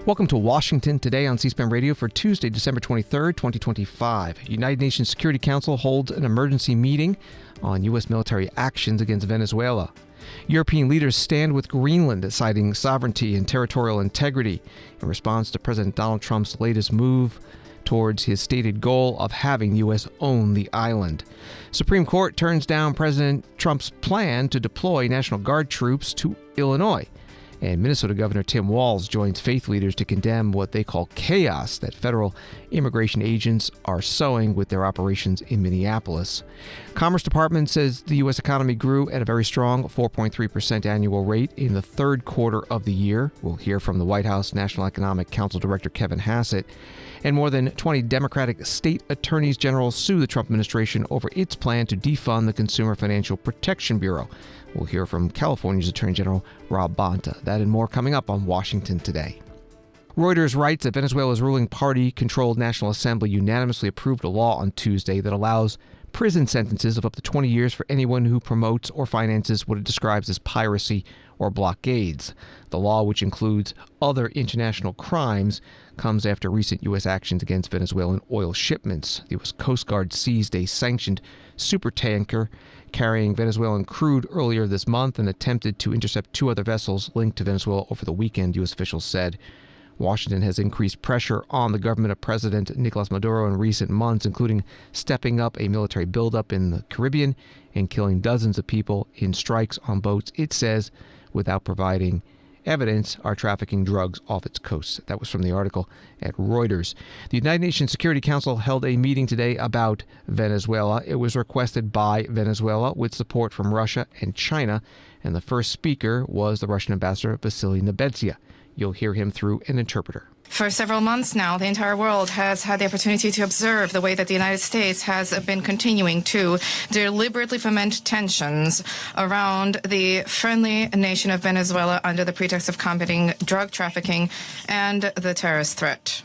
Welcome to Washington Today on C-SPAN Radio for Tuesday, December 23rd, 2025. United Nations Security Council holds an emergency meeting on U.S. military actions against Venezuela. European leaders stand with Greenland, citing sovereignty and territorial integrity in response to President Donald Trump's latest move towards his stated goal of having the U.S. own the island. Supreme Court turns down President Trump's plan to deploy National Guard troops to Illinois. And Minnesota Governor Tim Walz joins faith leaders to condemn what they call chaos that federal immigration agents are sowing with their operations in Minneapolis. Commerce Department says the U.S. economy grew at a very strong 4.3% annual rate in the third quarter of the year. We'll hear from the White House National Economic Council Director Kevin Hassett. And more than 20 Democratic state attorneys general sue the Trump administration over its plan to defund the Consumer Financial Protection Bureau. We'll hear from California's Attorney General Rob Bonta. That and more coming up on Washington Today. Reuters writes that Venezuela's ruling party-controlled National Assembly unanimously approved a law on Tuesday that allows prison sentences of up to 20 years for anyone who promotes or finances what it describes as piracy or blockades. The law, which includes other international crimes, comes after recent U.S. actions against Venezuelan oil shipments. The U.S. Coast Guard seized a sanctioned supertanker carrying Venezuelan crude earlier this month and attempted to intercept two other vessels linked to Venezuela over the weekend, U.S. officials said. Washington has increased pressure on the government of President Nicolas Maduro in recent months, including stepping up a military buildup in the Caribbean and killing dozens of people in strikes on boats, it says, without providing evidence, are trafficking drugs off its coasts. That was from the article at Reuters. The United Nations Security Council held a meeting today about Venezuela. It was requested by Venezuela with support from Russia and China, and the first speaker was the Russian ambassador Vasily Nebenzia. You'll hear him through an interpreter. For several months now, the entire world has had the opportunity to observe the way that the United States has been continuing to deliberately foment tensions around the friendly nation of Venezuela under the pretext of combating drug trafficking and the terrorist threat.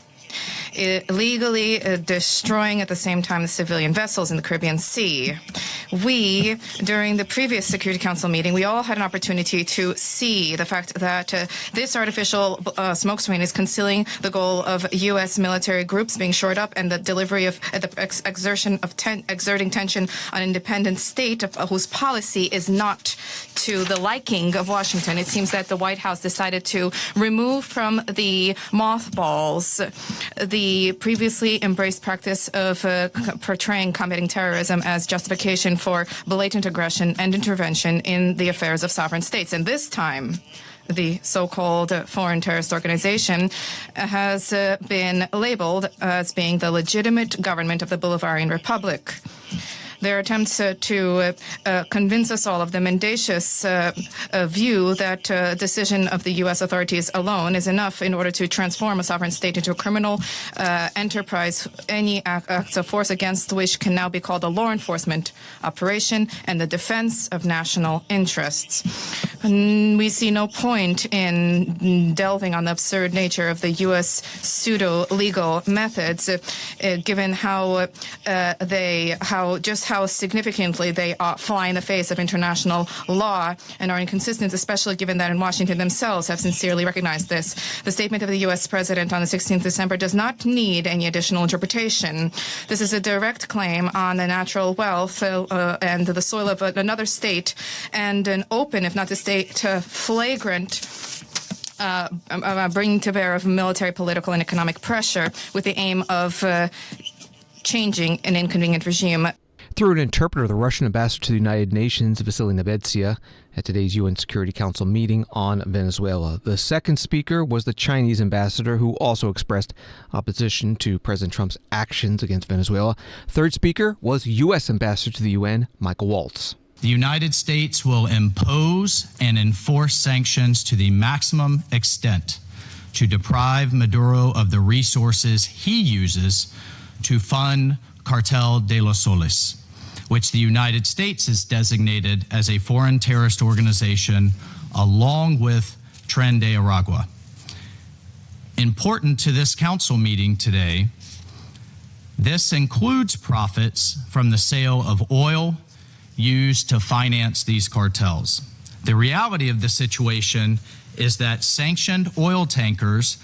Illegally destroying at the same time the civilian vessels in the Caribbean Sea. We, during the previous Security Council meeting, we all had an opportunity to see the fact that this artificial smoke screen is concealing the goal of U.S. military groups being shored up and the delivery of the exerting tension on an independent state whose policy is not to the liking of Washington. It seems that the White House decided to remove from the mothballs the previously embraced practice of portraying combating terrorism as justification for blatant aggression and intervention in the affairs of sovereign states. And this time, the so-called foreign terrorist organization has been labeled as being the legitimate government of the Bolivarian Republic. Their attempts to convince us all of the mendacious view that decision of the U.S. authorities alone is enough in order to transform a sovereign state into a criminal enterprise, any acts of force against which can now be called a law enforcement operation and the defense of national interests. We see no point in delving on the absurd nature of the U.S. pseudo-legal methods, given how significantly they fly in the face of international law and are inconsistent, especially given that in Washington themselves have sincerely recognized this. The statement of the U.S. President on the 16th of December does not need any additional interpretation. This is a direct claim on the natural wealth and the soil of another state, and an open, if not to state, flagrant bringing to bear of military, political, and economic pressure with the aim of changing an inconvenient regime. Through an interpreter, the Russian ambassador to the United Nations, Vasily Nebenzia, at today's UN Security Council meeting on Venezuela. The second speaker was the Chinese ambassador, who also expressed opposition to President Trump's actions against Venezuela. Third speaker was U.S. ambassador to the UN, Michael Walz. The United States will impose and enforce sanctions to the maximum extent to deprive Maduro of the resources he uses to fund Cartel de los Soles, which the United States has designated as a foreign terrorist organization, along with Tren de Aragua. Important to this council meeting today, this includes profits from the sale of oil used to finance these cartels. The reality of the situation is that sanctioned oil tankers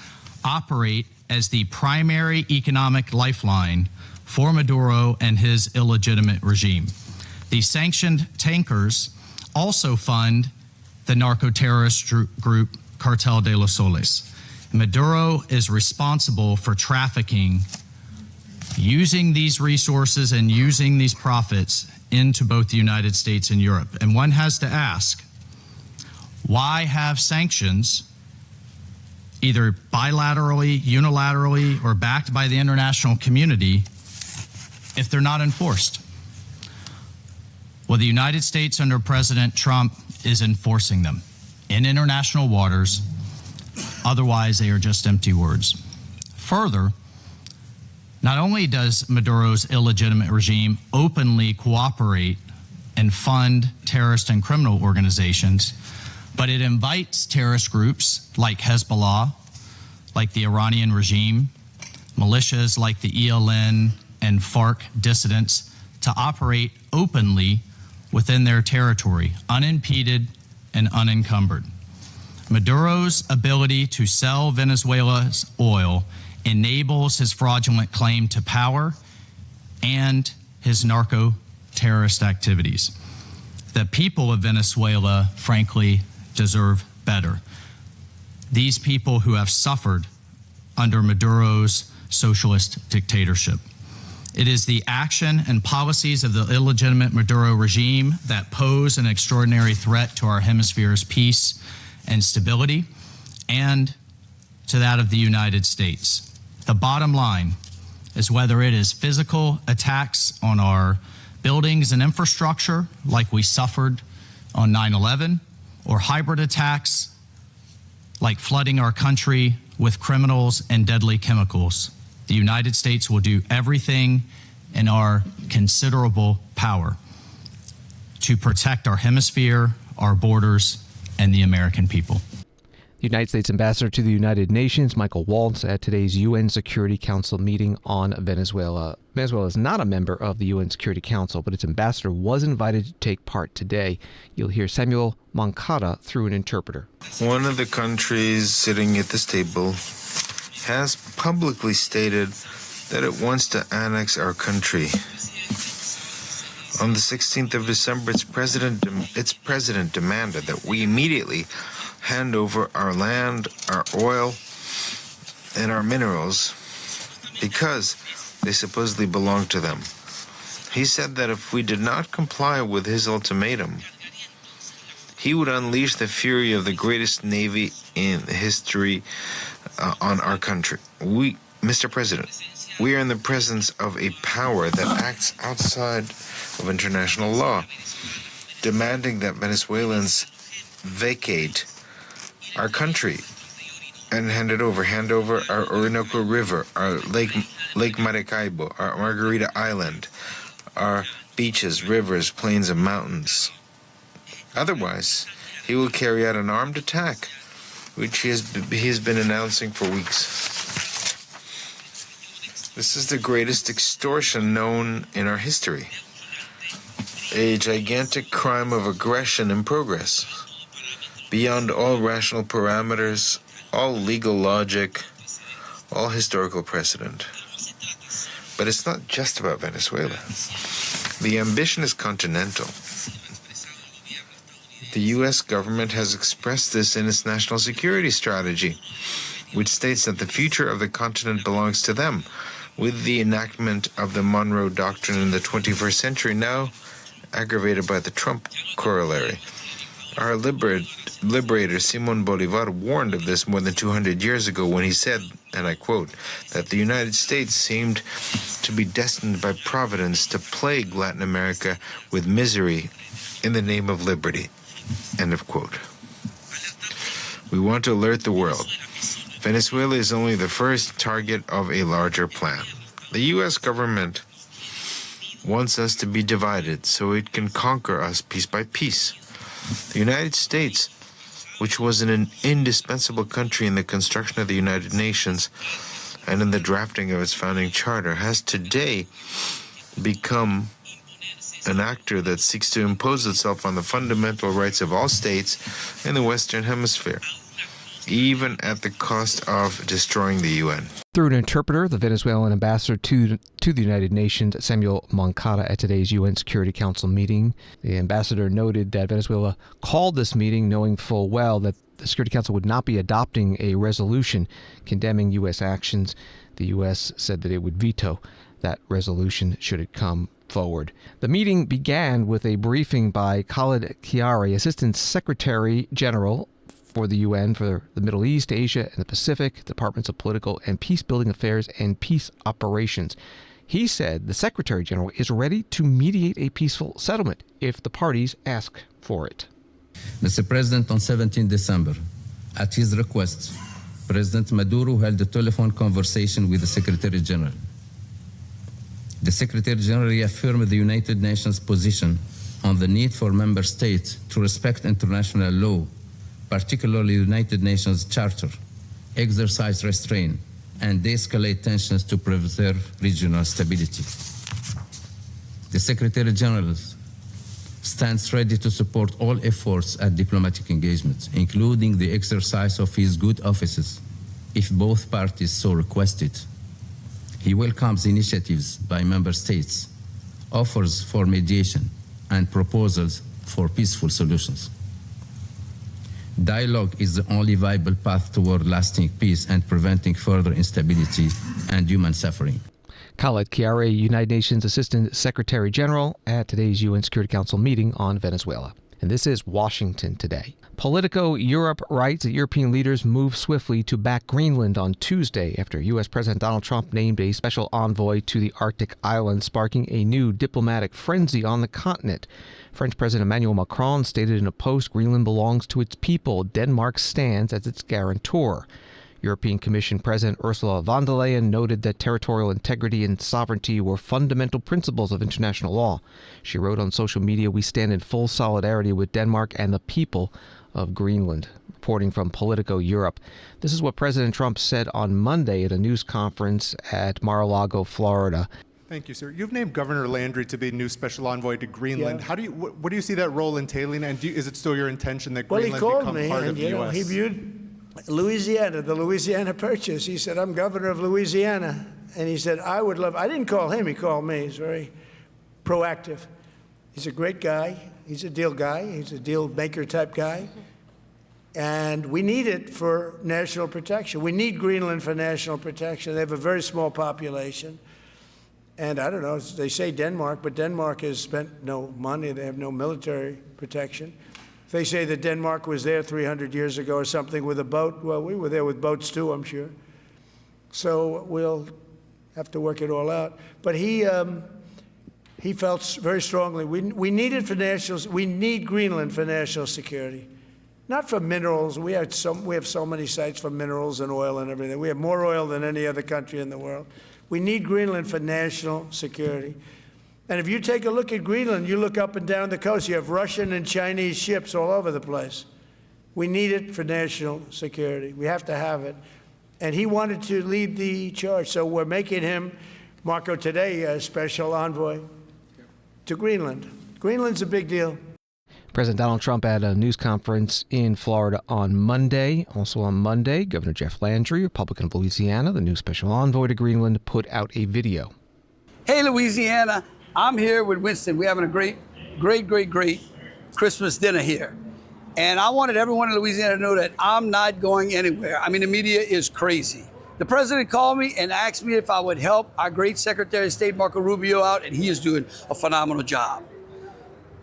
operate as the primary economic lifeline for Maduro and his illegitimate regime. The sanctioned tankers also fund the narco-terrorist group Cartel de los Soles. Maduro is responsible for trafficking, using these resources and using these profits into both the United States and Europe. And one has to ask, why have sanctions, either bilaterally, unilaterally, or backed by the international community, if they're not enforced? Well, the United States under President Trump is enforcing them in international waters. Otherwise, they are just empty words. Further, not only does Maduro's illegitimate regime openly cooperate and fund terrorist and criminal organizations, but it invites terrorist groups like Hezbollah, like the Iranian regime, militias like the ELN and FARC dissidents to operate openly within their territory, unimpeded and unencumbered. Maduro's ability to sell Venezuela's oil enables his fraudulent claim to power and his narco-terrorist activities. The people of Venezuela, frankly, deserve better. These people who have suffered under Maduro's socialist dictatorship. It is the action and policies of the illegitimate Maduro regime that pose an extraordinary threat to our hemisphere's peace and stability, and to that of the United States. The bottom line is whether it is physical attacks on our buildings and infrastructure, like we suffered on 9/11, or hybrid attacks, like flooding our country with criminals and deadly chemicals, the United States will do everything in our considerable power to protect our hemisphere, our borders, and the American people. The United States Ambassador to the United Nations, Michael Walz, at today's UN Security Council meeting on Venezuela. Venezuela is not a member of the UN Security Council, but its ambassador was invited to take part today. You'll hear Samuel Moncada through an interpreter. One of the countries sitting at this table has publicly stated that it wants to annex our country. On the 16th of December, its president demanded that we immediately hand over our land, our oil, and our minerals because they supposedly belong to them. He said that if we did not comply with his ultimatum, he would unleash the fury of the greatest navy in history on our country. Mr. President, we are in the presence of a power that acts outside of international law, demanding that Venezuelans vacate our country and hand over our Orinoco River, our Lake Maracaibo, our Margarita Island, our beaches, rivers, plains, and mountains. Otherwise, he will carry out an armed attack, which he has been announcing for weeks. This is the greatest extortion known in our history. A gigantic crime of aggression in progress, beyond all rational parameters, all legal logic, all historical precedent. But it's not just about Venezuela. The ambition is continental. The U.S. government has expressed this in its national security strategy, which states that the future of the continent belongs to them, with the enactment of the Monroe Doctrine in the 21st century now aggravated by the Trump corollary. Our liberator Simon Bolivar warned of this more than 200 years ago when he said, and I quote, that the United States seemed to be destined by Providence to plague Latin America with misery in the name of liberty. End of quote. We want to alert the world. Venezuela is only the first target of a larger plan. The U.S. government wants us to be divided so it can conquer us piece by piece. The United States, which was an indispensable country in the construction of the United Nations and in the drafting of its founding charter, has today become an actor that seeks to impose itself on the fundamental rights of all states in the Western Hemisphere. even at the cost of destroying the UN. Through an interpreter, the Venezuelan ambassador to the United Nations, Samuel Moncada, at today's UN Security Council meeting. The ambassador noted that Venezuela called this meeting knowing full well that the Security Council would not be adopting a resolution condemning U.S. actions. The U.S. said that it would veto that resolution should it come forward. The meeting began with a briefing by Khaled Chiari, Assistant Secretary General for the UN for the Middle East, Asia, and the Pacific, Departments of Political and Peace-Building Affairs and Peace Operations. He said the Secretary General is ready to mediate a peaceful settlement if the parties ask for it. Mr. President, on 17 December, at his request, President Maduro held a telephone conversation with the Secretary General. The Secretary General reaffirmed the United Nations position on the need for member states to respect international law, particularly the United Nations Charter, exercise restraint, and de-escalate tensions to preserve regional stability. The Secretary General stands ready to support all efforts at diplomatic engagement, including the exercise of his good offices, if both parties so requested. He welcomes initiatives by member states, offers for mediation, and proposals for peaceful solutions. Dialogue is the only viable path toward lasting peace and preventing further instability and human suffering. Khaled Chiari, United Nations Assistant Secretary General, at today's UN Security Council meeting on Venezuela. And this is Washington today. Politico Europe writes that European leaders move swiftly to back Greenland on Tuesday after U.S. President Donald Trump named a special envoy to the Arctic island, sparking a new diplomatic frenzy on the continent. French President Emmanuel Macron stated in a post, Greenland belongs to its people. Denmark stands as its guarantor. European Commission President Ursula von der Leyen noted that territorial integrity and sovereignty were fundamental principles of international law. She wrote on social media, "We stand in full solidarity with Denmark and the people of Greenland." Reporting from Politico Europe. This is what President Trump said on Monday at a news conference at Mar-a-Lago, Florida. Thank you, sir. You've named Governor Landry to be new special envoy to Greenland. Yeah. How do you? What do you see that role entailing? And is it still your intention that Well, Greenland he called become me, part and of the U.S.? he viewed Louisiana, the Louisiana Purchase. He said, "I'm governor of Louisiana," and he said, "I would love." I didn't call him; he called me. He's very proactive. He's a great guy. He's a deal guy. He's a deal maker type guy. And we need it for national protection. We need Greenland for national protection. They have a very small population. And I don't know, they say Denmark, but Denmark has spent no money. They have no military protection. They say that Denmark was there 300 years ago or something with a boat. Well, we were there with boats too, I'm sure. So we'll have to work it all out. But he felt very strongly, we need it for we need Greenland for national security. Not for minerals. We have so many sites for minerals and oil and everything. We have more oil than any other country in the world. We need Greenland for national security. And if you take a look at Greenland, you look up and down the coast, you have Russian and Chinese ships all over the place. We need it for national security. We have to have it. And he wanted to lead the charge. So we're making him, Marco, today, a special envoy to Greenland. Greenland's a big deal. President Donald Trump at a news conference in Florida on Monday. Also on Monday, Governor Jeff Landry, Republican of Louisiana, the new special envoy to Greenland, put out a video. Hey, Louisiana, I'm here with Winston. We're having a great Christmas dinner here. And I wanted everyone in Louisiana to know that I'm not going anywhere. I mean, the media is crazy. The president called me and asked me if I would help our great Secretary of State, Marco Rubio, out, and he is doing a phenomenal job.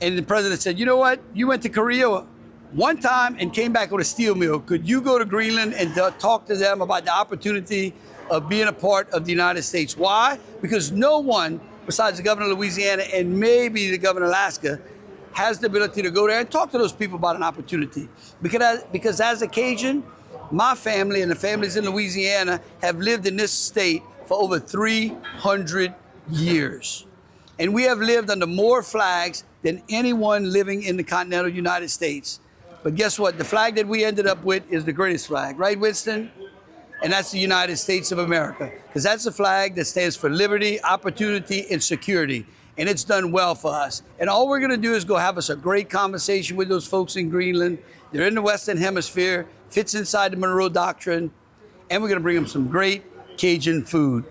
And the president said, you know what? You went to Korea one time and came back with a steel mill. Could you go to Greenland and talk to them about the opportunity of being a part of the United States? Why? Because no one besides the governor of Louisiana and maybe the governor of Alaska has the ability to go there and talk to those people about an opportunity. Because as a Cajun, my family and the families in Louisiana have lived in this state for over 300 years. And we have lived under more flags than anyone living in the continental United States. But guess what? The flag that we ended up with is the greatest flag, right, Winston? And that's the United States of America, because that's the flag that stands for liberty, opportunity, and security. And it's done well for us. And all we're gonna do is go have us a great conversation with those folks in Greenland. They're in the Western Hemisphere. fits inside the Monroe Doctrine, and we're going to bring them some great Cajun food.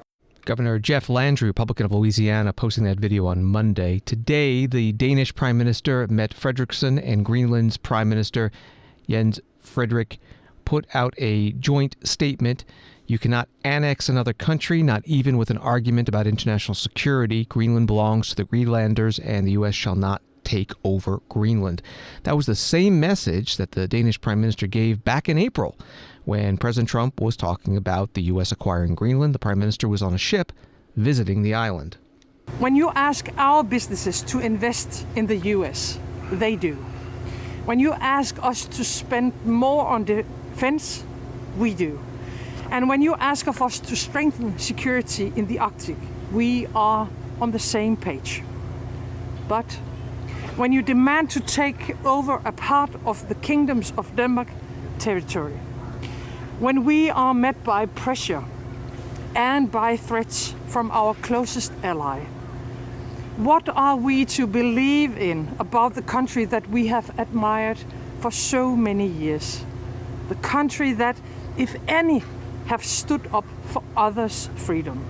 Governor Jeff Landry, Republican of Louisiana, posting that video on Monday. Today, the Danish Prime Minister Mette Frederiksen and Greenland's Prime Minister Jens Frederik put out a joint statement. You cannot annex another country, not even with an argument about international security. Greenland belongs to the Greenlanders, and the U.S. shall not take over Greenland. That was the same message that the Danish Prime Minister gave back in April when President Trump was talking about the U.S. acquiring Greenland. The Prime Minister was on a ship visiting the island. When you ask our businesses to invest in the U.S., they do. When you ask us to spend more on defense, we do. And when you ask of us to strengthen security in the Arctic, we are on the same page. But when you demand to take over a part of the kingdoms of Denmark territory, when we are met by pressure and by threats from our closest ally, what are we to believe in about the country that we have admired for so many years? The country that, if any, have stood up for others' freedom.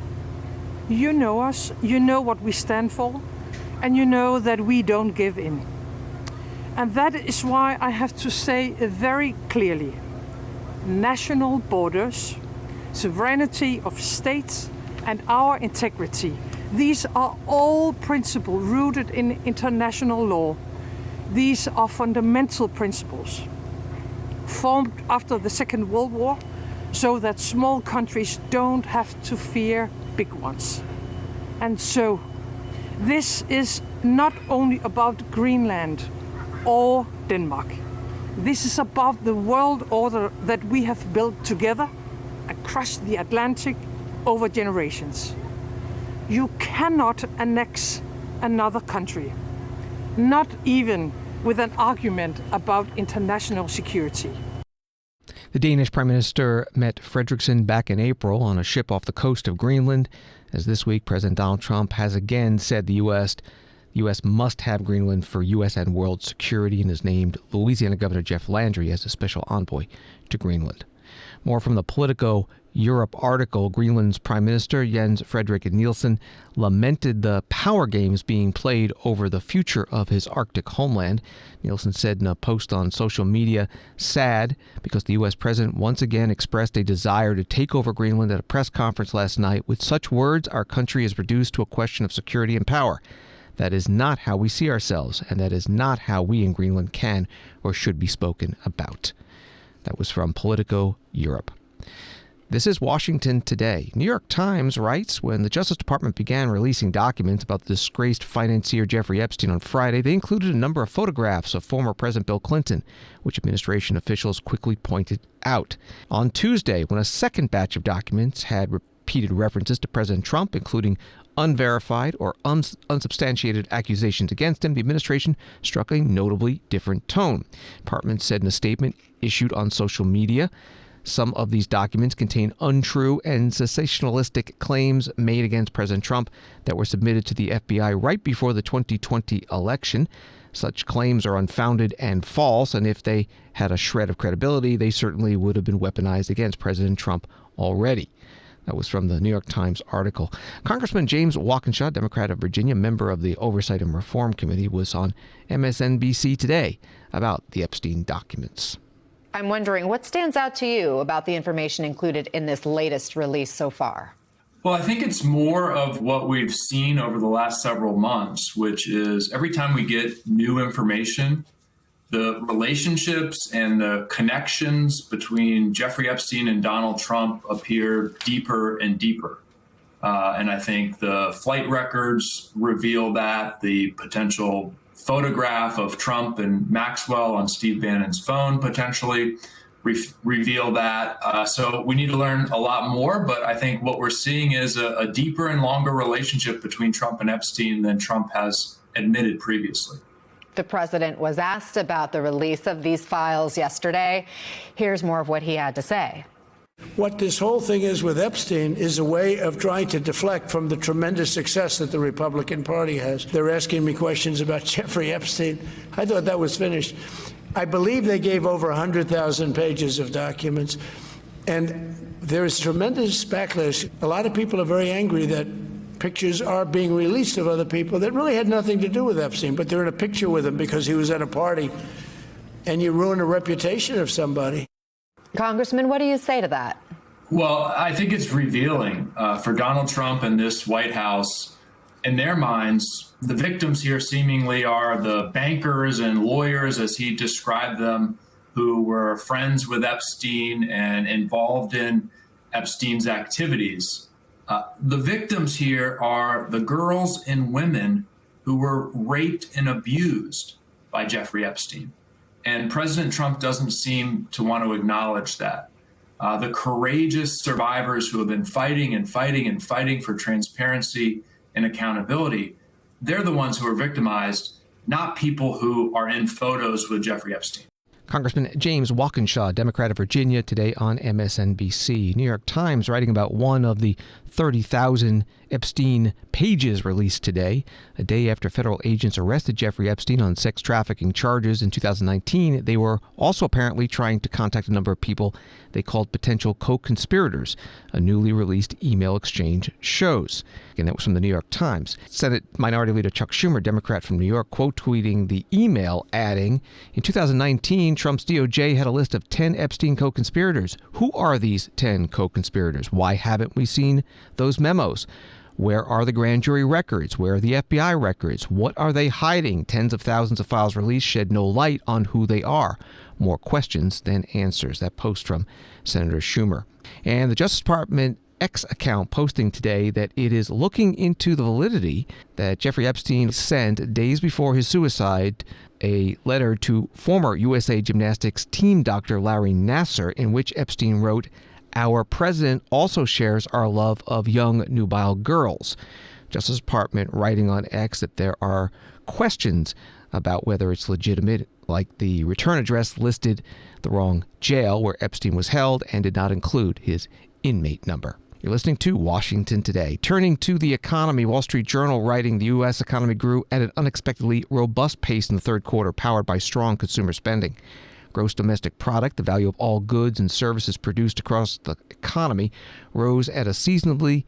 You know us, you know what we stand for, and you know that we don't give in. And that is why I have to say very clearly, national borders, sovereignty of states, and our integrity, these are all principles rooted in international law. These are fundamental principles formed after the Second World War so that small countries don't have to fear big ones. And so, this is not only about Greenland or Denmark. This is about the world order that we have built together across the Atlantic over generations. You cannot annex another country, not even with an argument about international security. The Danish Prime Minister met Frederiksen back in April on a ship off the coast of Greenland, as this week President Donald Trump has again said the U.S. must have Greenland for U.S. and world security and has named Louisiana Governor Jeff Landry as a special envoy to Greenland. More from the Politico Europe article. Greenland's Prime Minister Jens Frederik Nielsen lamented the power games being played over the future of his Arctic homeland. Nielsen said in a post on social media, sad because the U.S. president once again expressed a desire to take over Greenland at a press conference last night. With such words, our country is reduced to a question of security and power. That is not how we see ourselves, and that is not how we in Greenland can or should be spoken about. That was from Politico Europe. This is Washington Today. New York Times writes, when the Justice Department began releasing documents about the disgraced financier Jeffrey Epstein on Friday, they included a number of photographs of former President Bill Clinton, which administration officials quickly pointed out. On Tuesday, when a second batch of documents had repeated references to President Trump, including unverified or unsubstantiated accusations against him, the administration struck a notably different tone. The department said in a statement issued on social media, some of these documents contain untrue and sensationalistic claims made against President Trump that were submitted to the FBI right before the 2020 election. Such claims are unfounded and false, and if they had a shred of credibility, they certainly would have been weaponized against President Trump already. That was from the New York Times article. Congressman James Walkinshaw, Democrat of Virginia, member of the Oversight and Reform Committee, was on MSNBC Today about the Epstein documents. I'm wondering, what stands out to you about the information included in this latest release so far? Well, I think it's more of what we've seen over the last several months, which is every time we get new information, the relationships and the connections between Jeffrey Epstein and Donald Trump appear deeper and deeper. And I think the flight records reveal that, the potential photograph of Trump and Maxwell on Steve Bannon's phone potentially reveal that. So we need to learn a lot more, but I think what we're seeing is a deeper and longer relationship between Trump and Epstein than Trump has admitted previously. The president was asked about the release of these files yesterday. Here's more of what he had to say. What this whole thing is with Epstein is a way of trying to deflect from the tremendous success that the Republican Party has. They're asking me questions about Jeffrey Epstein. I thought that was finished. I believe they gave over 100,000 pages of documents, and there is tremendous backlash. A lot of people are very angry that pictures are being released of other people that really had nothing to do with Epstein, but they're in a picture with him because he was at a party, and you ruin a reputation of somebody. Congressman, what do you say to that? Well, I think it's revealing for Donald Trump and this White House. In their minds, the victims here seemingly are the bankers and lawyers, as he described them, who were friends with Epstein and involved in Epstein's activities. The victims here are the girls and women who were raped and abused by Jeffrey Epstein. And President Trump doesn't seem to want to acknowledge that. The courageous survivors who have been fighting and fighting and fighting for transparency and accountability, they're the ones who are victimized, not people who are in photos with Jeffrey Epstein. Congressman James Walkinshaw, Democrat of Virginia, today on MSNBC. New York Times writing about one of the 30,000 Epstein pages released today, a day after federal agents arrested Jeffrey Epstein on sex trafficking charges in 2019. They were also apparently trying to contact a number of people they called potential co-conspirators, a newly released email exchange shows. Again, that was from the New York Times. Senate Minority Leader Chuck Schumer, Democrat from New York, quote-tweeting the email, adding, in 2019, Trump's DOJ had a list of 10 Epstein co-conspirators. Who are these 10 co-conspirators? Why haven't we seen those memos? Where are the grand jury records? Where are the FBI records? What are they hiding? Tens of thousands of files released shed no light on who they are. More questions than answers. That post from Senator Schumer. And the Justice Department X account posting today that it is looking into the validity that Jeffrey Epstein sent days before his suicide a letter to former USA Gymnastics team doctor Larry Nassar, in which Epstein wrote, "Our president also shares our love of young nubile girls." Justice Department writing on X that there are questions about whether it's legitimate, like the return address listed the wrong jail where Epstein was held and did not include his inmate number. You're listening to Washington Today. Turning to the economy, Wall Street Journal writing the U.S. economy grew at an unexpectedly robust pace in the third quarter, powered by strong consumer spending. Gross domestic product, the value of all goods and services produced across the economy, rose at a seasonally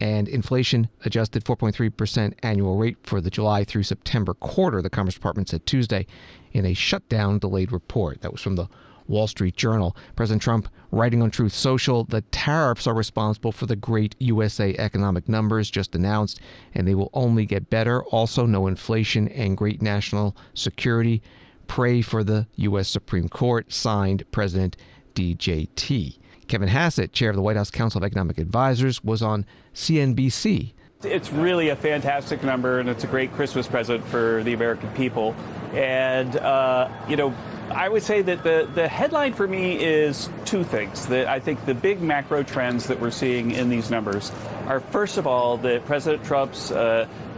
and inflation-adjusted 4.3% annual rate for the July through September quarter, the Commerce Department said Tuesday in a shutdown-delayed report. That was from the Wall Street Journal. President Trump writing on Truth Social, the tariffs are responsible for the great USA economic numbers just announced, and they will only get better. Also, no inflation and great national security. Pray for the U.S. Supreme Court. Signed, President DJT. Kevin Hassett, chair of the White House Council of Economic Advisors, was on CNBC. It's really a fantastic number, and it's a great Christmas present for the American people. And, I would say that the headline for me is two things. That I think the big macro trends that we're seeing in these numbers are, first of all, that President Trump's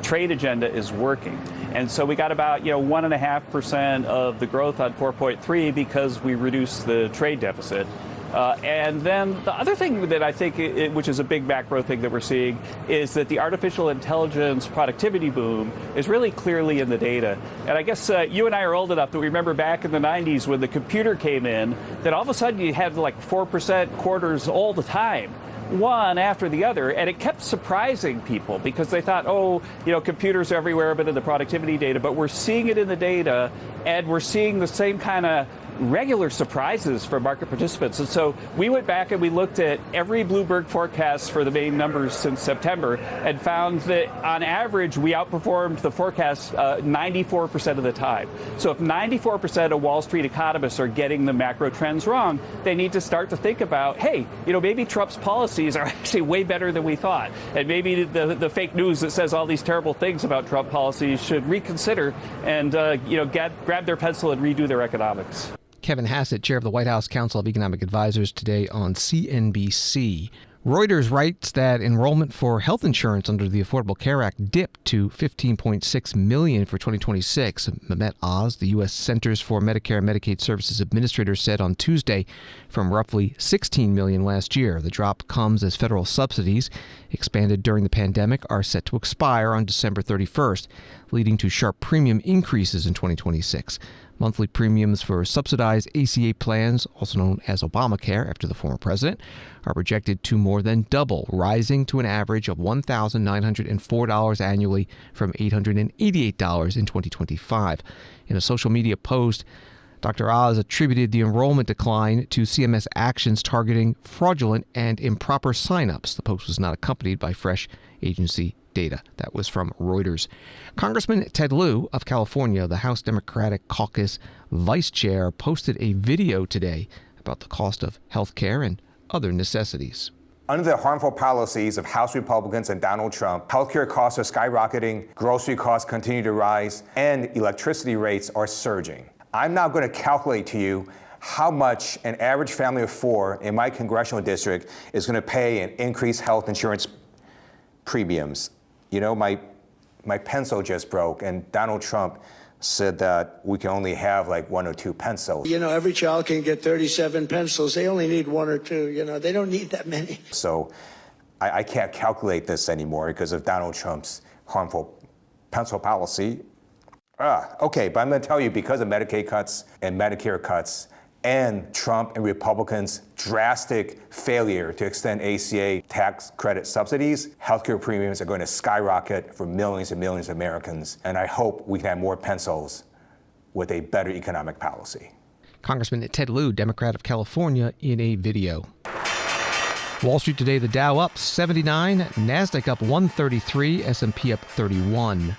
trade agenda is working. And so we got about 1.5% of the growth on 4.3 because we reduced the trade deficit. And then the other thing that I think, which is a big macro thing that we're seeing, is that the artificial intelligence productivity boom is really clearly in the data. And I guess you and I are old enough that we remember back in the 90s when the computer came in, that all of a sudden you had like 4% quarters all the time, one after the other, and it kept surprising people because they thought, computers are everywhere but in the productivity data. But we're seeing it in the data, and we're seeing the same kind of regular surprises for market participants. And so we went back and we looked at every Bloomberg forecast for the main numbers since September and found that on average we outperformed the forecast 94% of the time. So if 94% of Wall Street economists are getting the macro trends wrong, they need to start to think about, hey, maybe Trump's policies are actually way better than we thought. And maybe the fake news that says all these terrible things about Trump policies should reconsider and grab their pencil and redo their economics. Kevin Hassett, chair of the White House Council of Economic Advisors, today on CNBC. Reuters writes that enrollment for health insurance under the Affordable Care Act dipped to 15.6 million for 2026. Mehmet Oz, the U.S. Centers for Medicare and Medicaid Services Administrator, said on Tuesday from roughly 16 million last year. The drop comes as federal subsidies, expanded during the pandemic, are set to expire on December 31st, leading to sharp premium increases in 2026. Monthly premiums for subsidized ACA plans, also known as Obamacare after the former president, are projected to more than double, rising to an average of $1,904 annually from $888 in 2025. In a social media post, Dr. Oz attributed the enrollment decline to CMS actions targeting fraudulent and improper signups. The post was not accompanied by fresh agency data. That was from Reuters. Congressman Ted Lieu of California, the House Democratic Caucus vice chair, posted a video today about the cost of health care and other necessities. Under the harmful policies of House Republicans and Donald Trump, healthcare costs are skyrocketing, grocery costs continue to rise, and electricity rates are surging. I'm now going to calculate to you how much an average family of four in my congressional district is going to pay in increased health insurance premiums. You know, my pencil just broke, and Donald Trump said that we can only have like one or two pencils. You know, every child can get 37 pencils. They only need one or two. You know, they don't need that many. So I can't calculate this anymore because of Donald Trump's harmful pencil policy. Okay, but I'm going to tell you, because of Medicaid cuts and Medicare cuts and Trump and Republicans' drastic failure to extend ACA tax credit subsidies, healthcare premiums are going to skyrocket for millions and millions of Americans. And I hope we can have more pencils with a better economic policy. Congressman Ted Lieu, Democrat of California, in a video. Wall Street today, the Dow up 79, NASDAQ up 133, S&P up 31.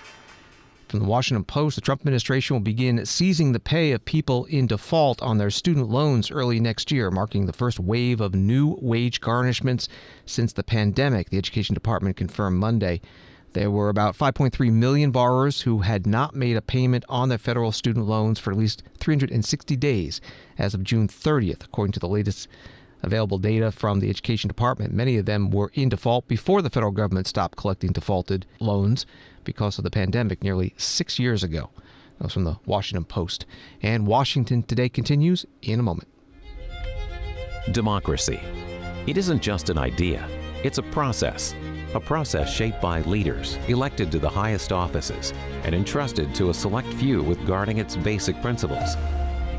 From the Washington Post, the Trump administration will begin seizing the pay of people in default on their student loans early next year, marking the first wave of new wage garnishments since the pandemic, the Education Department confirmed Monday. There were about 5.3 million borrowers who had not made a payment on their federal student loans for at least 360 days as of June 30th, according to the latest available data from the Education Department. Many of them were in default before the federal government stopped collecting defaulted loans because of the pandemic nearly 6 years ago. That was from the Washington Post. And Washington Today continues in a moment. Democracy. It isn't just an idea. It's a process shaped by leaders elected to the highest offices and entrusted to a select few with guarding its basic principles.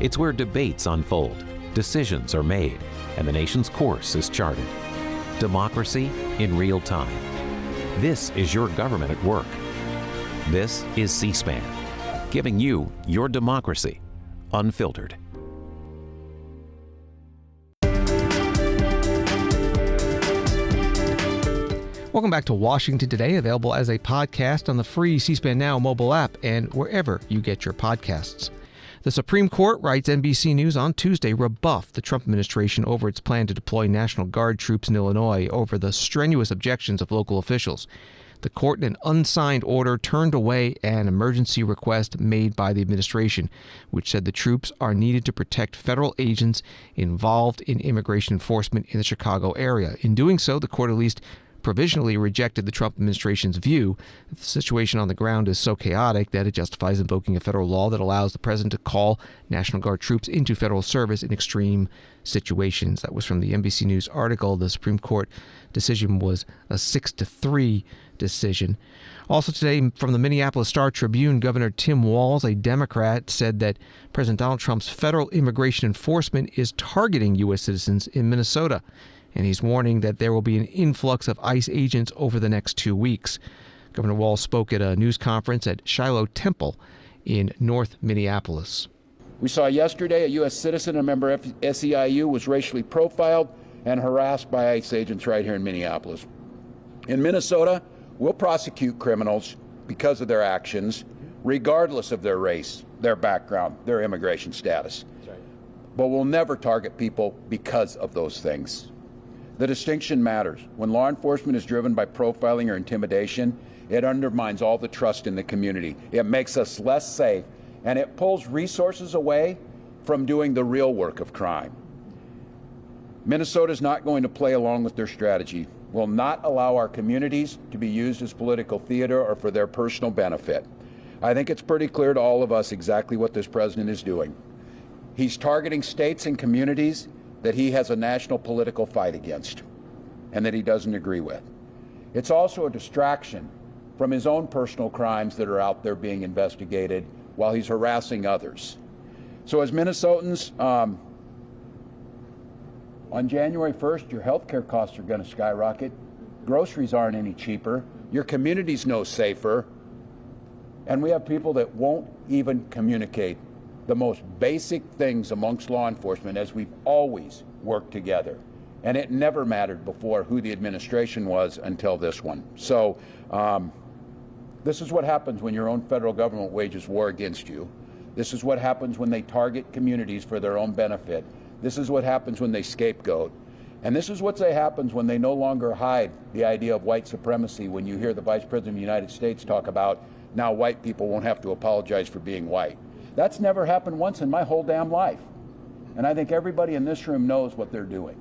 It's where debates unfold, decisions are made, and the nation's course is charted. Democracy in real time. This is your government at work. This is C-SPAN, giving you your democracy unfiltered. Welcome back to Washington Today, available as a podcast on the free C-SPAN Now mobile app and wherever you get your podcasts. The Supreme Court, writes NBC News on Tuesday, rebuffed the Trump administration over its plan to deploy National Guard troops in Illinois over the strenuous objections of local officials. The court, in an unsigned order, turned away an emergency request made by the administration, which said the troops are needed to protect federal agents involved in immigration enforcement in the Chicago area. In doing so, the court at least provisionally rejected the Trump administration's view that the situation on the ground is so chaotic that it justifies invoking a federal law that allows the president to call National Guard troops into federal service in extreme situations. That was from the NBC News article. The Supreme Court decision was a 6-3 decision. Also today, from the Minneapolis Star-Tribune, Governor Tim Walz, a Democrat, said that President Donald Trump's federal immigration enforcement is targeting U.S. citizens in Minnesota. And he's warning that there will be an influx of ICE agents over the next 2 weeks. Governor Walz spoke at a news conference at Shiloh Temple in North Minneapolis. We saw yesterday a U.S. citizen, a member of SEIU, was racially profiled and harassed by ICE agents right here in Minneapolis. In Minnesota, we'll prosecute criminals because of their actions, regardless of their race, their background, their immigration status. But we'll never target people because of those things. The distinction matters. When law enforcement is driven by profiling or intimidation, it undermines all the trust in the community. It makes us less safe, and it pulls resources away from doing the real work of crime. Minnesota is not going to play along with their strategy. Will not allow our communities to be used as political theater or for their personal benefit. I think it's pretty clear to all of us exactly what this president is doing. He's targeting states and communities that he has a national political fight against and that he doesn't agree with. It's also a distraction from his own personal crimes that are out there being investigated while he's harassing others. So as Minnesotans, on January 1st, your health care costs are going to skyrocket. Groceries aren't any cheaper. Your community's no safer. And we have people that won't even communicate the most basic things amongst law enforcement, as we've always worked together. And it never mattered before who the administration was until this one. So this is what happens when your own federal government wages war against you. This is what happens when they target communities for their own benefit. This is what happens when they scapegoat. And this is what happens when they no longer hide the idea of white supremacy, when you hear the Vice President of the United States talk about now white people won't have to apologize for being white. That's never happened once in my whole damn life. And I think everybody in this room knows what they're doing.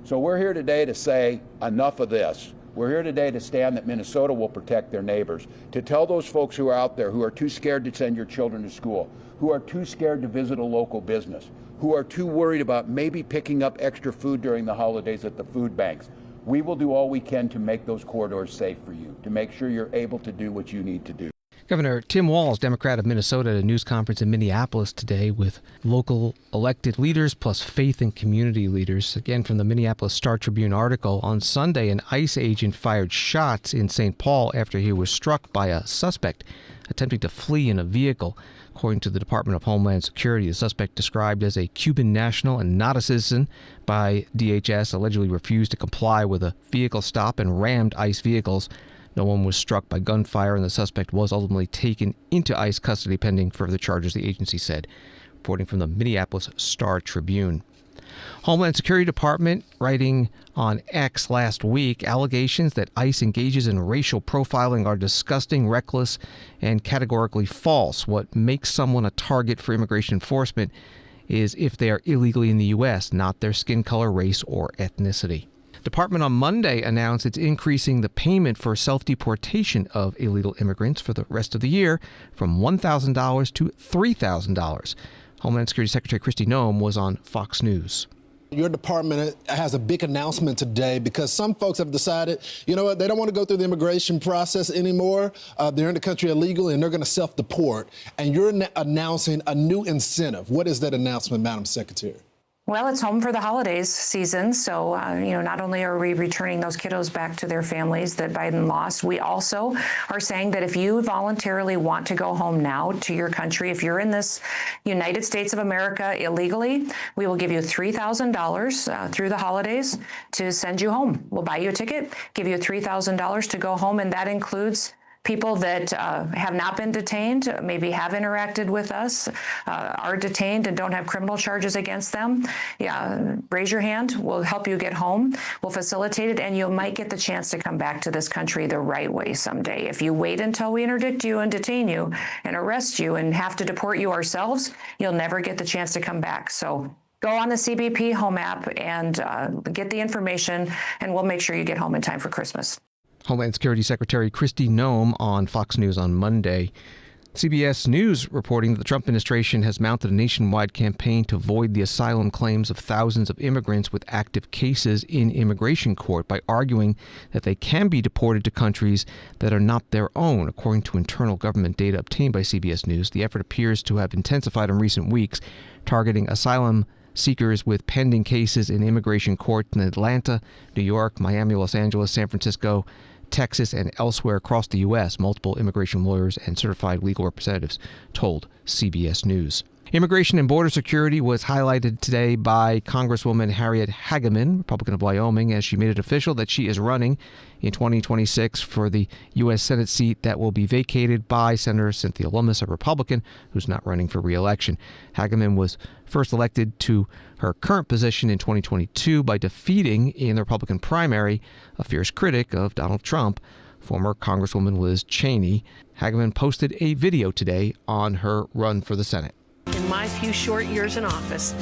So we're here today to say enough of this. We're here today to stand that Minnesota will protect their neighbors, to tell those folks who are out there who are too scared to send your children to school, who are too scared to visit a local business, who are too worried about maybe picking up extra food during the holidays at the food banks. We will do all we can to make those corridors safe for you, to make sure you're able to do what you need to do. Governor Tim Walz, Democrat of Minnesota, at a news conference in Minneapolis today with local elected leaders plus faith and community leaders. Again, from the Minneapolis Star-Tribune article, on Sunday, an ICE agent fired shots in St. Paul after he was struck by a suspect attempting to flee in a vehicle. According to the Department of Homeland Security, the suspect, described as a Cuban national and not a citizen by DHS, allegedly refused to comply with a vehicle stop and rammed ICE vehicles. No one was struck by gunfire, and the suspect was ultimately taken into ICE custody pending further charges, the agency said. Reporting from the Minneapolis Star-Tribune. Homeland Security Department writing on X last week, allegations that ICE engages in racial profiling are disgusting, reckless, and categorically false. What makes someone a target for immigration enforcement is if they are illegally in the U.S., not their skin color, race, or ethnicity. Department on Monday announced it's increasing the payment for self-deportation of illegal immigrants for the rest of the year from $1,000 to $3,000. Homeland Security Secretary Kristi Noem was on Fox News. Your department has a big announcement today because some folks have decided, you know what, they don't want to go through the immigration process anymore. They're in the country illegally and they're going to self-deport. And you're announcing a new incentive. What is that announcement, Madam Secretary? Well, it's home for the holidays season, so not only are we returning those kiddos back to their families that Biden lost, we also are saying that if you voluntarily want to go home now to your country, if you're in this United States of America illegally, we will give you $3,000 through the holidays to send you home. We'll buy you a ticket, give you $3,000 to go home, and that includes people that have not been detained, maybe have interacted with us, are detained and don't have criminal charges against them. Yeah, raise your hand. We'll help you get home. We'll facilitate it, and you might get the chance to come back to this country the right way someday. If you wait until we interdict you and detain you and arrest you and have to deport you ourselves, you'll never get the chance to come back. So go on the CBP Home app and get the information, and we'll make sure you get home in time for Christmas. Homeland Security Secretary Kristi Noem on Fox News on Monday. CBS News reporting that the Trump administration has mounted a nationwide campaign to void the asylum claims of thousands of immigrants with active cases in immigration court by arguing that they can be deported to countries that are not their own. According to internal government data obtained by CBS News, the effort appears to have intensified in recent weeks, targeting asylum seekers with pending cases in immigration court in Atlanta, New York, Miami, Los Angeles, San Francisco, Texas, and elsewhere across the U.S., multiple immigration lawyers and certified legal representatives told CBS News. Immigration and border security was highlighted today by Congresswoman Harriet Hageman, Republican of Wyoming, as she made it official that she is running in 2026 for the U.S. Senate seat that will be vacated by Senator Cynthia Lummis, a Republican who's not running for re-election. Hageman was first elected to her current position in 2022 by defeating in the Republican primary a fierce critic of Donald Trump, former Congresswoman Liz Cheney. Hageman posted a video today on her run for the Senate. In my few short years in office,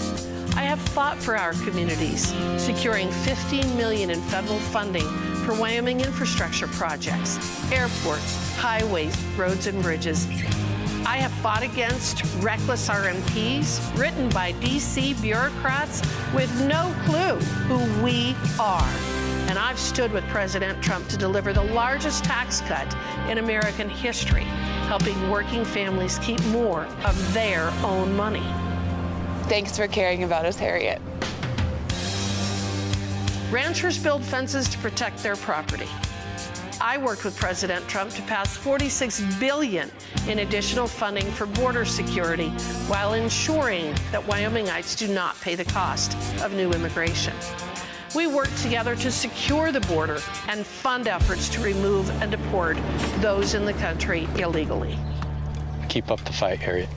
I have fought for our communities, securing $15 million in federal funding for Wyoming infrastructure projects, airports, highways, roads, and bridges. I have fought against reckless RMPs written by D.C. bureaucrats with no clue who we are. And I've stood with President Trump to deliver the largest tax cut in American history, helping working families keep more of their own money. Thanks for caring about us, Harriet. Ranchers build fences to protect their property. I worked with President Trump to pass $46 billion in additional funding for border security while ensuring that Wyomingites do not pay the cost of new immigration. We worked together to secure the border and fund efforts to remove and deport those in the country illegally. Keep up the fight, Harriet.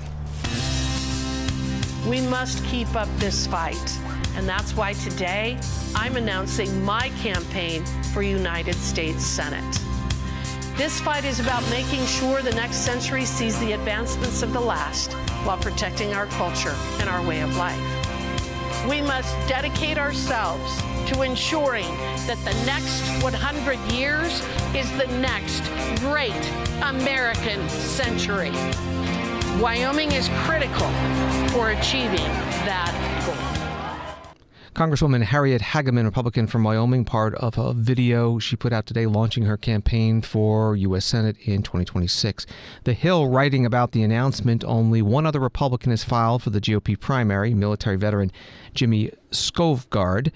We must keep up this fight. And that's why today I'm announcing my campaign for United States Senate. This fight is about making sure the next century sees the advancements of the last while protecting our culture and our way of life. We must dedicate ourselves to ensuring that the next 100 years is the next great American century. Wyoming is critical for achieving that goal. Congresswoman Harriet Hageman, Republican from Wyoming, part of a video she put out today launching her campaign for U.S. Senate in 2026. The Hill writing about the announcement, only one other Republican has filed for the GOP primary, military veteran Jimmy Skovgard.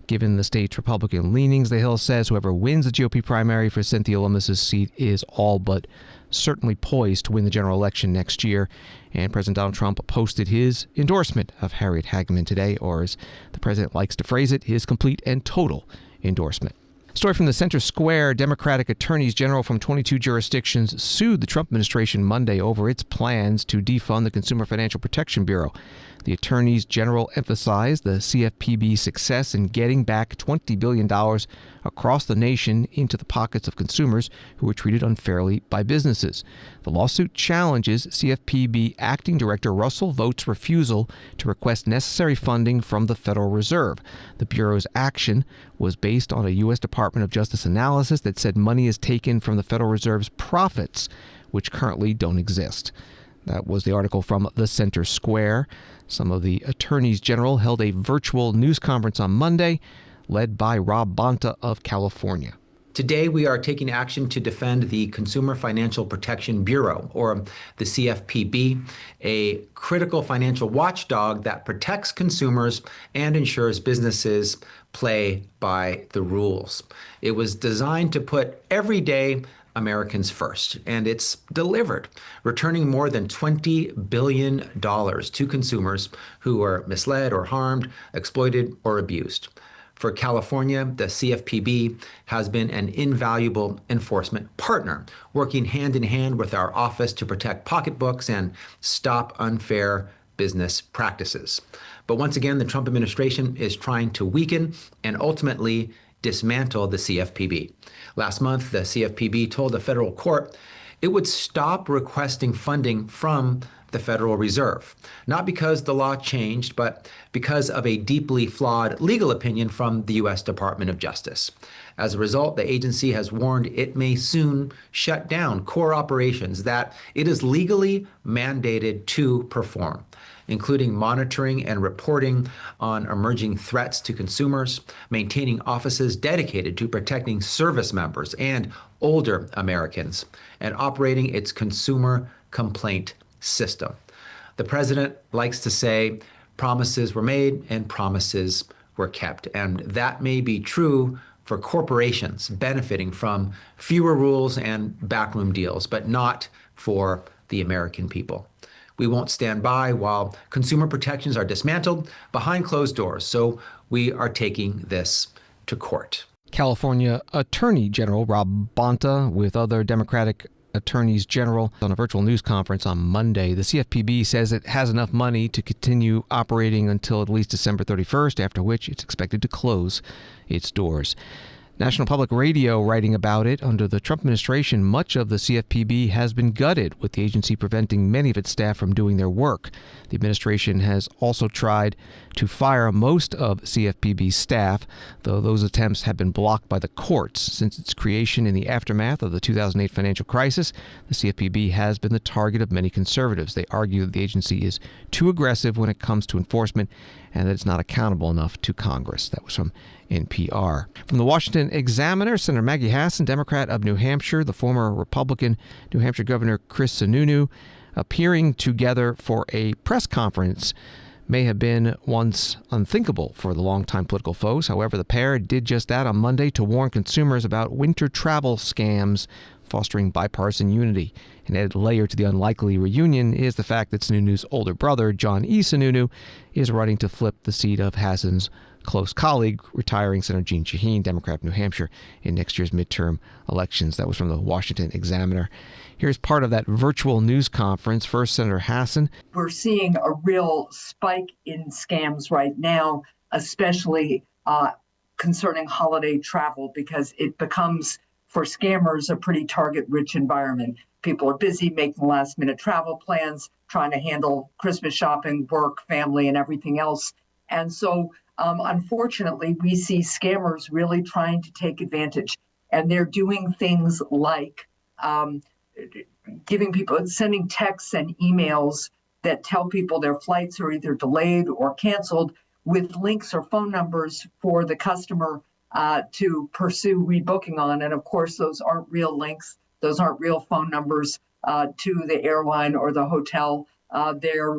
Given the state's Republican leanings, The Hill says whoever wins the GOP primary for Cynthia Lummis' seat is all but certainly poised to win the general election next year. And President Donald Trump posted his endorsement of Harriet Hageman today, or as the president likes to phrase it, his complete and total endorsement. Story from the Center Square. Democratic attorneys general from 22 jurisdictions sued the Trump administration Monday over its plans to defund the Consumer Financial Protection Bureau. The attorneys general emphasized the CFPB's success in getting back $20 billion across the nation into the pockets of consumers who were treated unfairly by businesses. The lawsuit challenges CFPB Acting Director Russell Vought's refusal to request necessary funding from the Federal Reserve. The Bureau's action was based on a U.S. Department of Justice analysis that said money is taken from the Federal Reserve's profits, which currently don't exist. That was the article from the Center Square. Some of the attorneys general held a virtual news conference on Monday, led by Rob Bonta of California. Today, we are taking action to defend the Consumer Financial Protection Bureau, or the CFPB, a critical financial watchdog that protects consumers and ensures businesses play by the rules. It was designed to put everyday Americans first, and it's delivered, returning more than $20 billion to consumers who are misled or harmed, exploited, or abused. For California, the CFPB has been an invaluable enforcement partner, working hand in hand with our office to protect pocketbooks and stop unfair business practices. But once again, the Trump administration is trying to weaken and ultimately dismantle the CFPB. Last month, the CFPB told a federal court it would stop requesting funding from the Federal Reserve, not because the law changed, but because of a deeply flawed legal opinion from the U.S. Department of Justice. As a result, the agency has warned it may soon shut down core operations that it is legally mandated to perform, including monitoring and reporting on emerging threats to consumers, maintaining offices dedicated to protecting service members and older Americans, and operating its consumer complaint system. The president likes to say promises were made and promises were kept, and that may be true for corporations benefiting from fewer rules and backroom deals, but not for the American people. We won't stand by while consumer protections are dismantled behind closed doors, so we are taking this to court. California Attorney General Rob Bonta with other Democratic attorneys general on a virtual news conference on Monday. The CFPB says it has enough money to continue operating until at least December 31st, after which it's expected to close its doors. National Public Radio writing about it. Under the Trump administration, much of the CFPB has been gutted, with the agency preventing many of its staff from doing their work. The administration has also tried to fire most of CFPB's staff, though those attempts have been blocked by the courts. Since its creation in the aftermath of the 2008 financial crisis, the CFPB has been the target of many conservatives. They argue that the agency is too aggressive when it comes to enforcement and that it's not accountable enough to Congress. That was from NPR. From the Washington Examiner, Senator Maggie Hassan, Democrat of New Hampshire, the former Republican New Hampshire Governor Chris Sununu, appearing together for a press conference may have been once unthinkable for the longtime political foes. However, the pair did just that on Monday to warn consumers about winter travel scams, fostering bipartisan unity. An added layer to the unlikely reunion is the fact that Sununu's older brother, John E. Sununu, is running to flip the seat of Hassan's close colleague, retiring Senator Jeanne Shaheen, Democrat of New Hampshire, in next year's midterm elections. That was from the Washington Examiner. Here's part of that virtual news conference. First, Senator Hassan. We're seeing a real spike in scams right now, especially concerning holiday travel, because it becomes, for scammers, a pretty target-rich environment. People are busy making last-minute travel plans, trying to handle Christmas shopping, work, family, and everything else. And so, unfortunately, we see scammers really trying to take advantage. And they're doing things like sending texts and emails that tell people their flights are either delayed or canceled with links or phone numbers for the customer to pursue rebooking on. And of course, those aren't real links. Those aren't real phone numbers to the airline or the hotel. They're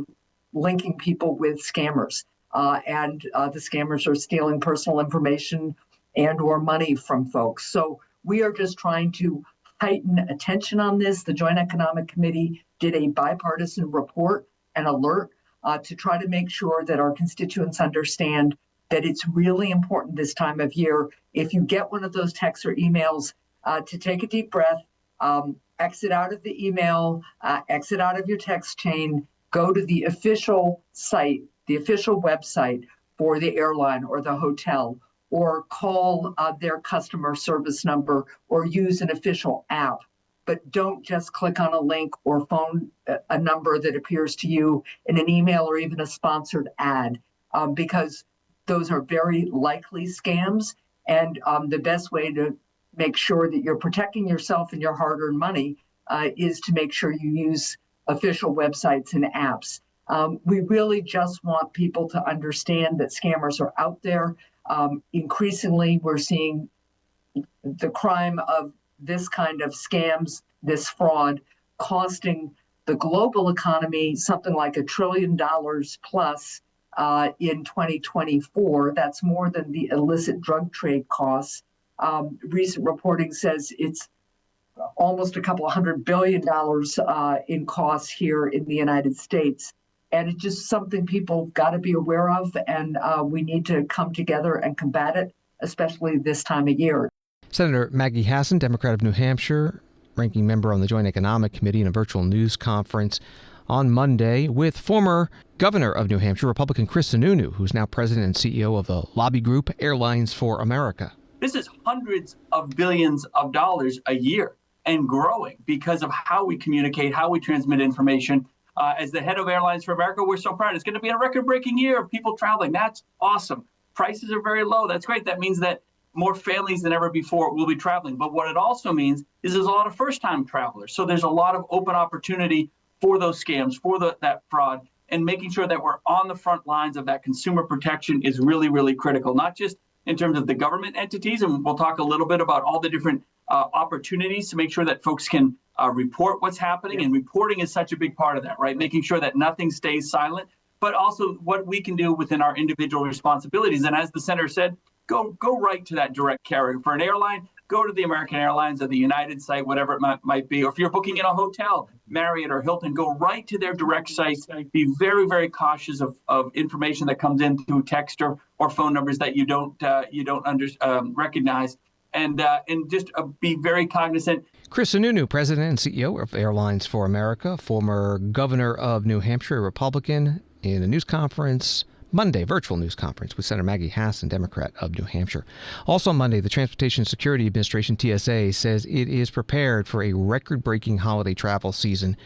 linking people with scammers. And the scammers are stealing personal information and or money from folks. So we are just trying to heighten attention on this. The Joint Economic Committee did a bipartisan report and alert to try to make sure that our constituents understand that it's really important this time of year, if you get one of those texts or emails, to take a deep breath, exit out of the email, exit out of your text chain, go to the official site, the official website for the airline or the hotel, or call their customer service number or use an official app. But don't just click on a link or phone a number that appears to you in an email or even a sponsored ad, because those are very likely scams. And the best way to make sure that you're protecting yourself and your hard-earned money is to make sure you use official websites and apps. We really just want people to understand that scammers are out there. Increasingly, we're seeing the crime of this kind of scams, this fraud, costing the global economy something like $1 trillion plus in 2024. That's more than the illicit drug trade costs. Recent reporting says it's almost $200 billion in costs here in the United States. And it's just something people got to be aware of, and we need to come together and combat it, especially this time of year. Senator Maggie Hassan, Democrat of New Hampshire, ranking member on the Joint Economic Committee, in a virtual news conference on Monday with former governor of New Hampshire, Republican Chris Sununu, who's now president and CEO of the lobby group Airlines for America. This is hundreds of billions of dollars a year and growing because of how we communicate, how we transmit information. As the head of Airlines for America, we're so proud. It's going to be a record-breaking year of people traveling. That's awesome. Prices are very low. That's great. That means that more families than ever before will be traveling. But what it also means is there's a lot of first-time travelers. So there's a lot of open opportunity for those scams, for that fraud, and making sure that we're on the front lines of that consumer protection is really, really critical, not just in terms of the government entities. And we'll talk a little bit about all the different opportunities to make sure that folks can report what's happening. And reporting is such a big part of that, right? Making sure that nothing stays silent, but also what we can do within our individual responsibilities. And as the senator said, go right to that direct carrier. For an airline, go to the American Airlines or the United site, whatever it might be. Or if you're booking in a hotel, Marriott or Hilton, go right to their direct sites. Be very, very cautious of information that comes in through text or phone numbers that you don't recognize. And just be very cognizant. Chris Sununu, President and CEO of Airlines for America, former governor of New Hampshire, Republican, in a news conference Monday, virtual news conference with Senator Maggie Hassan, Democrat of New Hampshire. Also Monday, the Transportation Security Administration, TSA, says it is prepared for a record-breaking holiday travel season,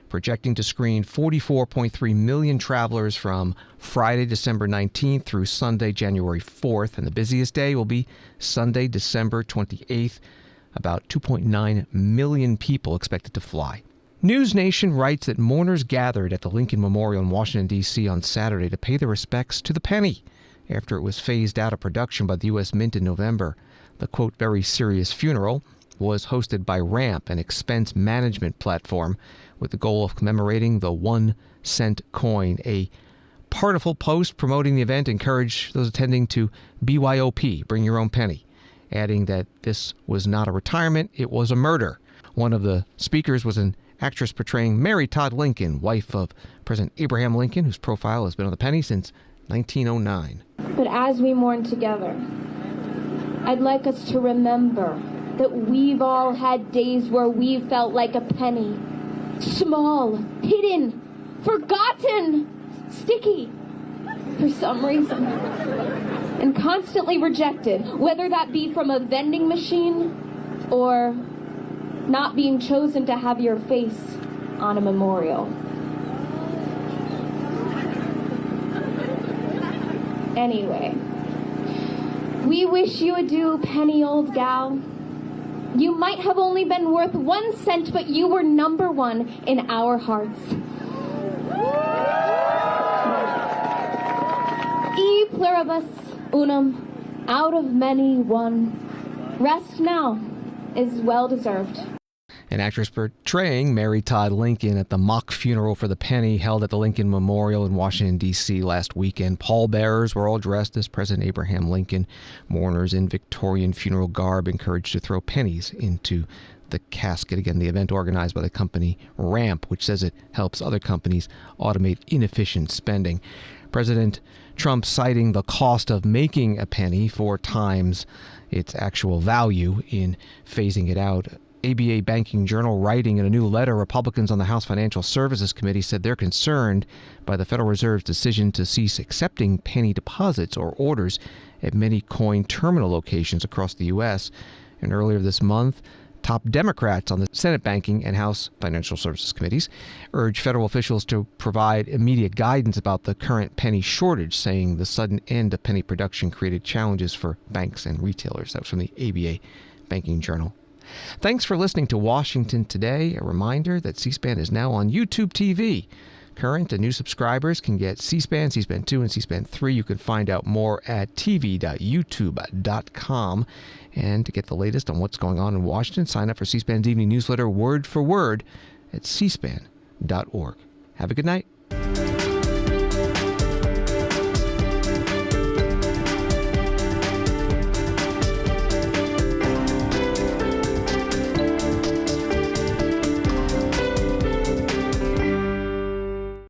projecting to screen 44.3 million travelers from Friday, December 19th through Sunday, January 4th. And the busiest day will be Sunday, December 28th. About 2.9 million people expected to fly. News Nation writes that mourners gathered at the Lincoln Memorial in Washington, D.C. on Saturday to pay their respects to the penny after it was phased out of production by the U.S. Mint in November. The, quote, very serious funeral was hosted by Ramp, an expense management platform, with the goal of commemorating the 1 cent coin, a partiful post promoting the event encouraged those attending to BYOP, bring your own penny, adding that this was not a retirement, it was a murder. One of the speakers was an actress portraying Mary Todd Lincoln, wife of President Abraham Lincoln, whose profile has been on the penny since 1909. But as we mourn together, I'd like us to remember that we've all had days where we felt like a penny. Small, hidden, forgotten, sticky, for some reason. And constantly rejected, whether that be from a vending machine or not being chosen to have your face on a memorial. Anyway, we wish you adieu, penny old gal. You might have only been worth 1 cent, but you were number one in our hearts. E pluribus unum, out of many one. Rest now is well deserved. An actress portraying Mary Todd Lincoln at the mock funeral for the penny held at the Lincoln Memorial in Washington, D.C. last weekend. Pallbearers were all dressed as President Abraham Lincoln. Mourners in Victorian funeral garb encouraged to throw pennies into the casket. Again, the event organized by the company Ramp, which says it helps other companies automate inefficient spending. President Trump citing the cost of making a penny 4 times its actual value in phasing it out. ABA Banking Journal writing in a new letter, Republicans on the House Financial Services Committee said they're concerned by the Federal Reserve's decision to cease accepting penny deposits or orders at many coin terminal locations across the U.S. And earlier this month, top Democrats on the Senate Banking and House Financial Services Committees urged federal officials to provide immediate guidance about the current penny shortage, saying the sudden end of penny production created challenges for banks and retailers. That was from the ABA Banking Journal. Thanks for listening to Washington Today. A reminder that C-SPAN is now on YouTube TV. Current and new subscribers can get C-SPAN, C-SPAN 2, and C-SPAN 3. You can find out more at tv.youtube.com. And to get the latest on what's going on in Washington, sign up for C-SPAN's evening newsletter, Word for Word, at cspan.org. Have a good night.